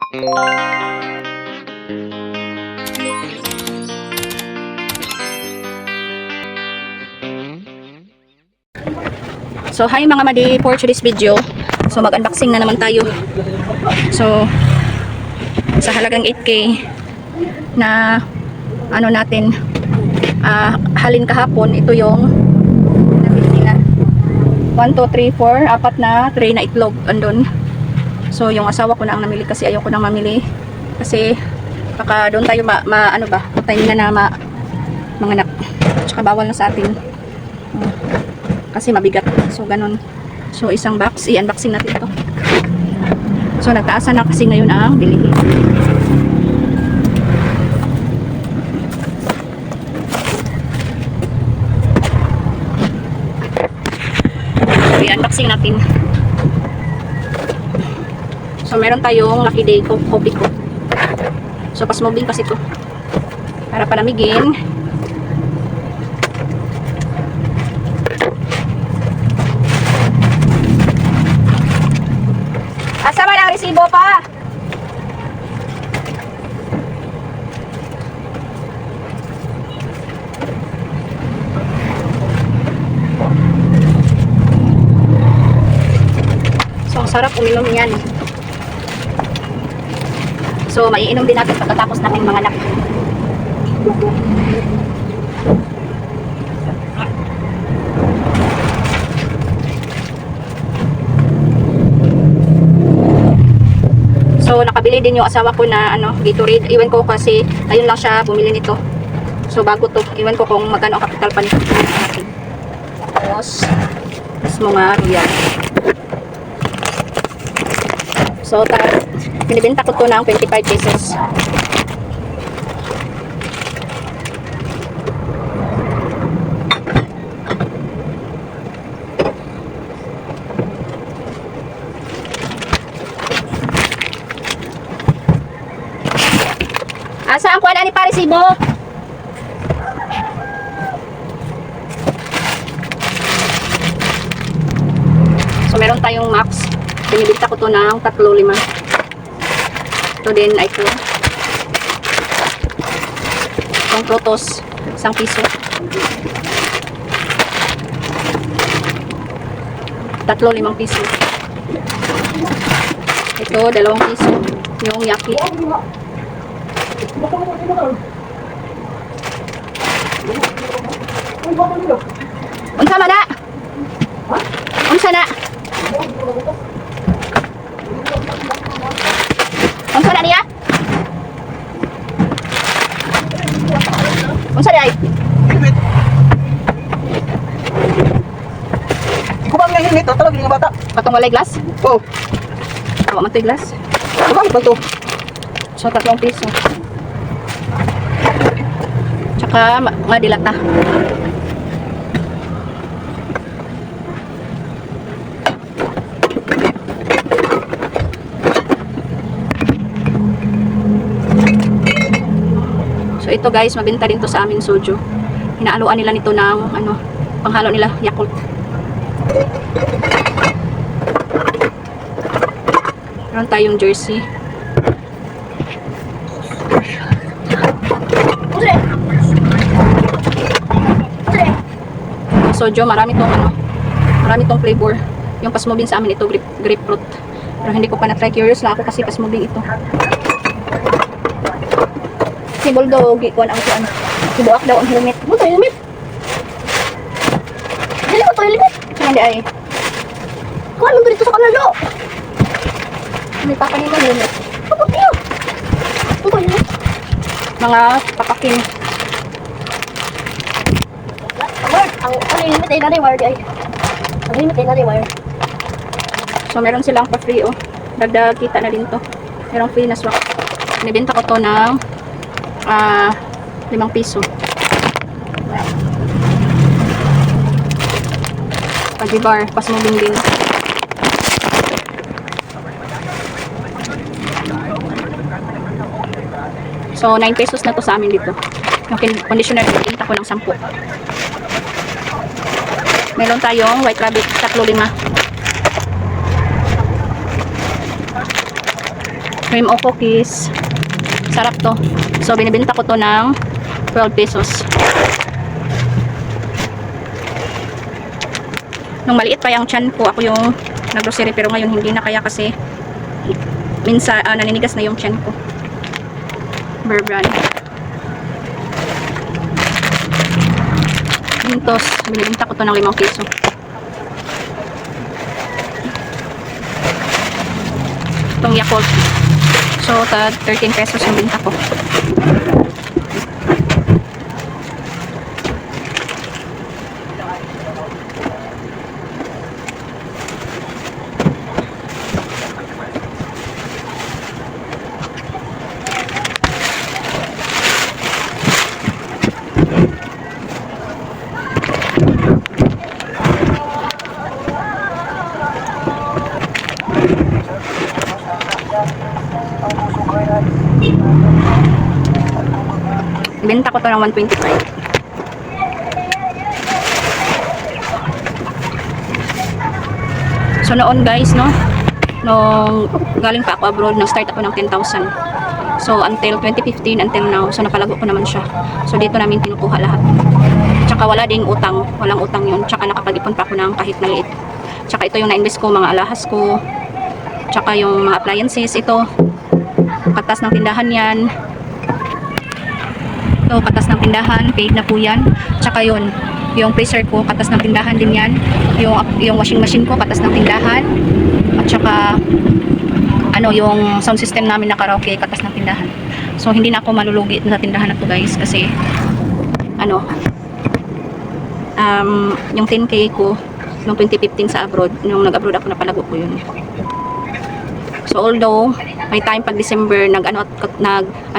So hi mga madi, for today's video, so mag-unboxing na naman tayo. So sa halagang 8K na ano natin, halin kahapon, ito yung nabili nila. 1, 2, 3, 4, apat na tray na itlog andun. So yung asawa ko na ang namili kasi ayoko nang mamili kasi baka doon tayo ano ba, tayo na manganak, tsaka bawal na sa atin kasi mabigat. So ganun. So isang box, i-unboxing natin ito. So nagtaasan na kasi ngayon ang bilihin. So i-unboxing natin. So meron tayong Lucky Day coffee ko. So pas moving kasi ito para palamigin. Asa ba ang resibo pa? So ang sarap uminom yan. So maiinom din natin pagkatapos natin manganak. So nakabili din yung asawa ko na Gatorade. Iwan ko kasi ayun lang siya bumili nito. So bago to, iwan ko kung magkano ang capital pa nito. Tapos mga royal. So binibenta ko to ng 25 pesos. Asa ang kuwala ni Parisibo? So meron tayong Max. Binibenta ko to ng 3.5. Ito din ay ito. Itong Protos, 1 piso. 3.5 piso. Ito, 2 piso. Yung Yaki. Unsa man na? Unsa na? Unsa na niya? Unsa di ay? Kubang nga helmet, tatawag yung bata. Patong walay glass? Oh, Awa man to'y glass. kubang ba to? So 3 piso. Tsaka mga dilata. So ito guys, mabenta din to sa aming soju. Hinaaluan nila nito ng panghalo nila Yakult. Meron tayong jersey. Soju, marami tong flavor. Yung pasmoving sa amin ito grapefruit. Pero hindi ko pa na-try, curious lang ako kasi pasmoving ito. Si Bulldog, kuan ang kuan. Sibuak daw ang helmet. Mo to helmet. Dili mo to helmet. Hindi ay. Kuan mo dito sa kanalo. May papanin ng helmet. Ano tiyo? Ano helmet? Mga papakin. Ang helmet ay nari-wire ay. Ang helmet ay nari-wire. So meron silang pa-free Dagdag kita na din to. Merong free na swak. Binibenta ko to ng 5 piso. Pagibar, pas moving din. So 9 pesos na to sa amin dito. Yung conditioner, binibenta ko ng 10. Meron tayong White Rabbit, 3.5. Cream o cookies. Sarap to. So, binibenta ko to ng 12 pesos. Nung maliit pa yung tiyan ko, ako yung nag-grocery, pero ngayon hindi na, kaya kasi minsan naninigas na yung tiyan ko. Bear Brand. Mintos, binibenta ko to ng 5 piso. Itong Yakult. So, 13 pesos yung binta ko. Benta ko to ng 125. So noon guys, no, nung galing pa ako abroad, nag-start ako ng 10,000. So until 2015, until now, so napalago ko naman siya. So dito namin kinukuha lahat. Tsaka wala ding utang, walang utang yun. Tsaka nakapag-ipon pa ako ng kahit maliit. Tsaka ito yung na-invest ko, mga alahas ko. Tsaka yung mga appliances, ito. Katas ng tindahan yan. So, katas ng tindahan, paid na po yan. Tsaka yun, yung freezer ko, katas ng tindahan din yan. Yung washing machine ko, katas ng tindahan. At tsaka, yung sound system namin na karaoke, katas ng tindahan. So, hindi na ako malulugi sa tindahan na to guys. Kasi, yung 10K ko, noong 2015 sa abroad, nung nag-abroad ako, napalago ko yun. So, although, may time pag December, nag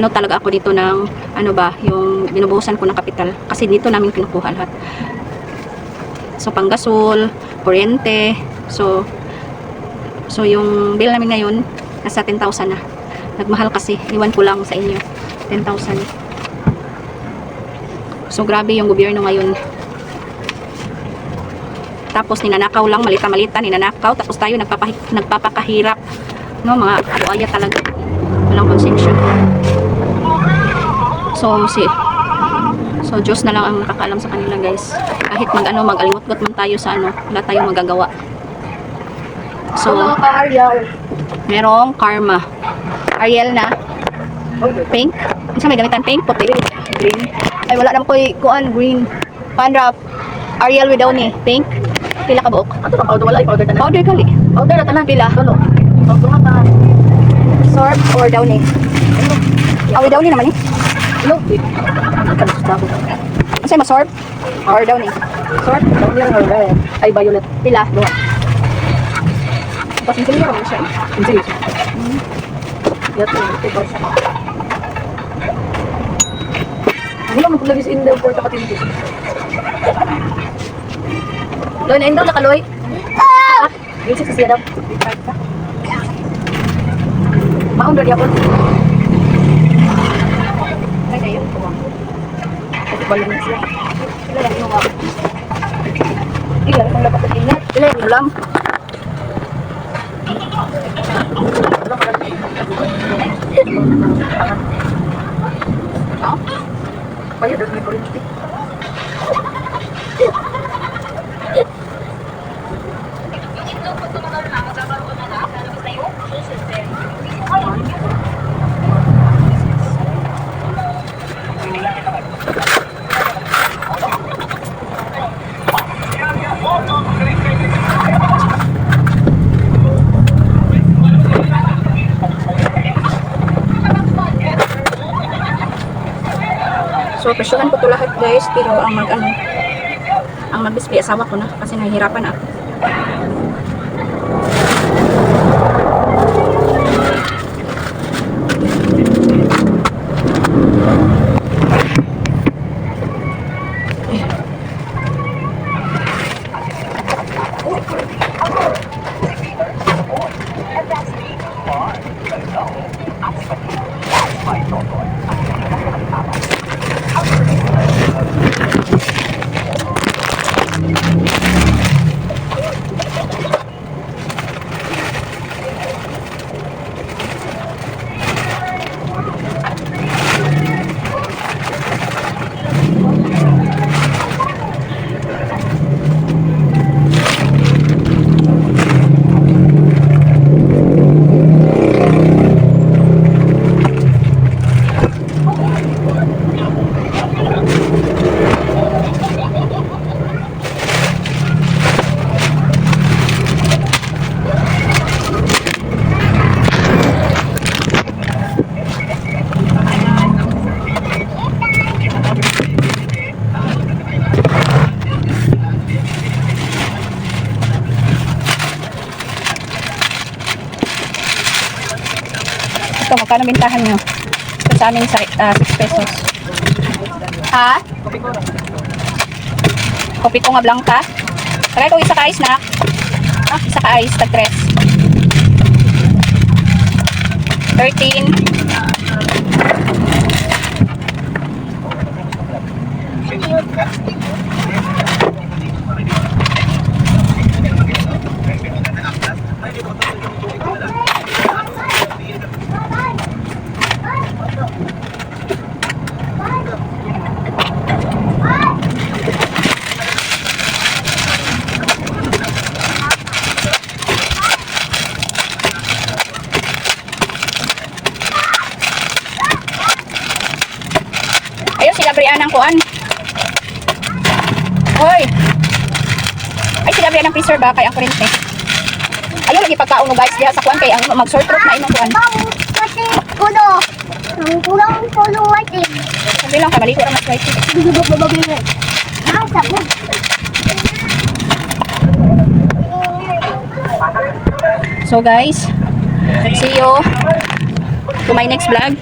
talaga ako dito ng, yung binubuhusan ko ng kapital. Kasi dito namin kinukuha lahat. So, panggasol, kuryente. So, yung bill namin ngayon, nasa 10,000 na. Nagmahal kasi, iwan ko lang sa inyo. 10,000. So, grabe yung gobyerno ngayon. Tapos, ninanakaw lang, malita-malita, ninanakaw. Tapos tayo, nagpapakahirap. No, mga buaya talaga. Walang konsensya. So Diyos na lang ang nakakaalam sa kanila guys. Kahit mag-alimot-got man tayo sa wala tayong magagawa. So, merong Karma. Ariel na. Pink. Isa may gamitan pink, puti. Green. Ay, wala naman ko kuan green. Pandrap. Ariel with Downy. Pink. Pila ka buok? Ato ang powder wala powder tanan. Powder kali. Powder na tanan Pila. Tulo. Powder na tanan. Sorb or Downy? With Downy naman eh. Hello. Kasi ma-sorb or Downy? Sorry, downy ang red. Ay violet. Pila. Dua. Tapos hindi naman siya. Hindi. Yato, ito. Wala mo lagi sa India for takatin dito. Loy na Indo nakaloy. Yung sa siya daw. Maundar di ako. Ay, kayo. Kasi balon na siya. Sila lang yung ako. Ilan kung dapat sa ingat. Sila yung ulam. Bayad ang may kuryente. So, presyohan ko to lahat guys, pero ang mag-display asawa ko na kasi nahihirapan ako. Ito, magkano bintahan nyo? Ito sa amin sa 6 pesos. Ha? Kopi ko nga blanca. Tagay ko isa ka ice na. Isa ka ice, tag 3. 13. Ayun sila Brian ang kuan. Hoy. Ay sila Brian ang freezer ba kay ang kurente. Ayun lagi pagkaon guys diha sa kuan kay ang mag-short rope na imong kuan. Kasi kulo. Ang kulang kulo white. Sabi lang ka maligo ra mas white. Ah, sabon. So guys, see you to my next vlog.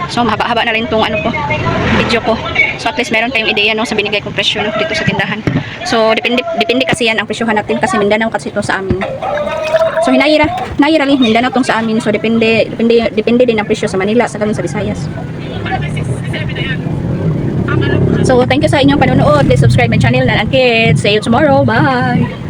So mahaba-haba na rin tong ano ko, video ko. So at least meron kayong ideya no sa binigay kong presyo no, dito sa tindahan. So depende kasi yan ang presyohan natin kasi Mindanao kasi ito sa amin. So hinayira rin Mindanao tong sa amin. So depende din ang presyo sa Manila sa sa Visayas. So thank you sa inyong panonood. Please subscribe my channel Nan and Kids. See you tomorrow. Bye.